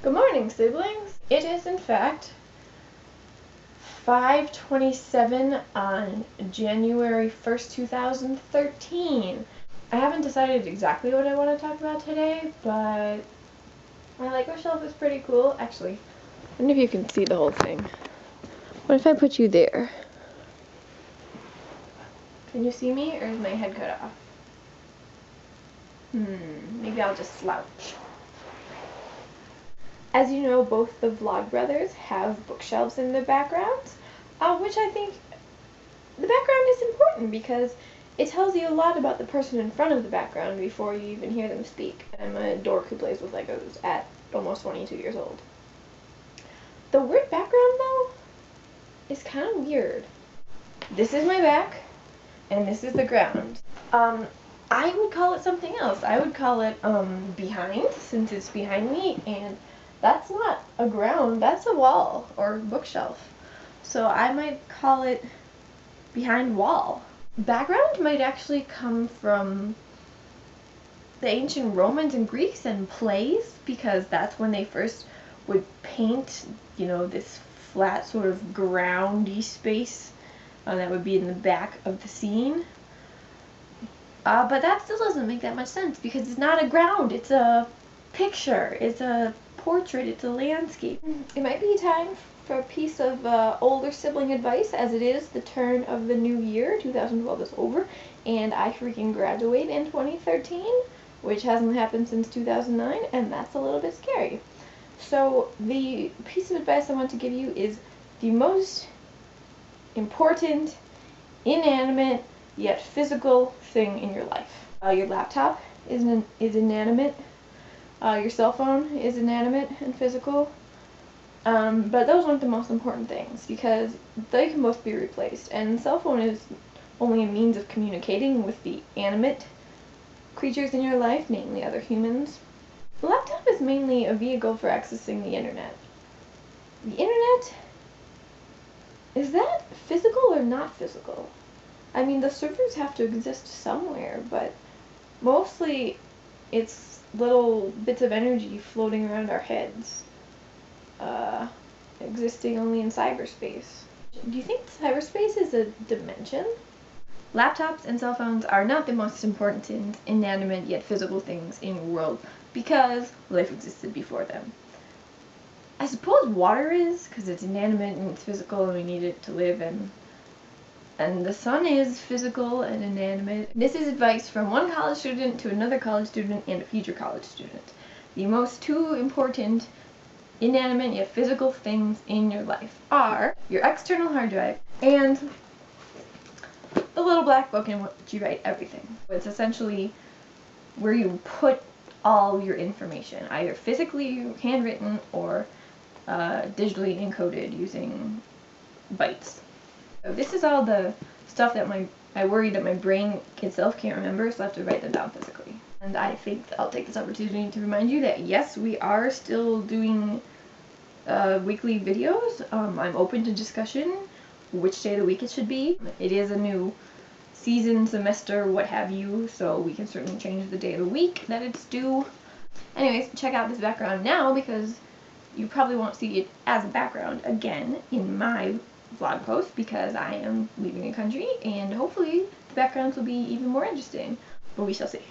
Good morning, siblings. It is, in fact, 5:27 on January 1st, 2013. I haven't decided exactly what I want to talk about today, but my Lego shelf is pretty cool. Actually, I wonder if you can see the whole thing. What if I put you there? Can you see me, or is my head cut off? Maybe I'll just slouch. As you know, both the Vlogbrothers have bookshelves in their backgrounds, which I think the background is important because it tells you a lot about the person in front of the background before you even hear them speak. I'm a dork who plays with Legos at almost 22 years old. The word background, though, is kind of weird. This is my back, and this is the ground. I would call it something else. I would call it behind, since it's behind me, and that's not a ground, that's a wall or bookshelf. So I might call it behind wall. Background might actually come from the ancient Romans and Greeks and plays, because that's when they first would paint, this flat sort of groundy space that would be in the back of the scene. But that still doesn't make that much sense because it's not a ground, it's a picture, it's a portrait, it's a landscape. It might be time for a piece of older sibling advice, as it is the turn of the new year. 2012 is over, and I freaking graduate in 2013, which hasn't happened since 2009, and that's a little bit scary. So the piece of advice I want to give you is the most important, inanimate, yet physical thing in your life. Your laptop is inanimate. Your cell phone is inanimate and physical. But those aren't the most important things because they can both be replaced. And the cell phone is only a means of communicating with the animate creatures in your life, namely other humans. The laptop is mainly a vehicle for accessing the internet. The internet, is that physical or not physical? I mean, the servers have to exist somewhere, but mostly it's little bits of energy floating around our heads, existing only in cyberspace. Do you think cyberspace is a dimension? Laptops and cell phones are not the most important inanimate yet physical things in the world because life existed before them. I suppose water is, because it's inanimate and it's physical and we need it to live, and the sun is physical and inanimate. This is advice from one college student to another college student and a future college student. The most two important inanimate yet physical things in your life are your external hard drive and the little black book in which you write everything. It's essentially where you put all your information, either physically handwritten or digitally encoded using bytes. So this is all the stuff that I worry that my brain itself can't remember, so I have to write them down physically. And I think I'll take this opportunity to remind you that yes, we are still doing weekly videos. I'm open to discussion, which day of the week it should be. It is a new season, semester, what have you, so we can certainly change the day of the week that it's due. Anyways, check out this background now because you probably won't see it as a background again in my vlog post because I am leaving the country, and hopefully the backgrounds will be even more interesting, but we shall see.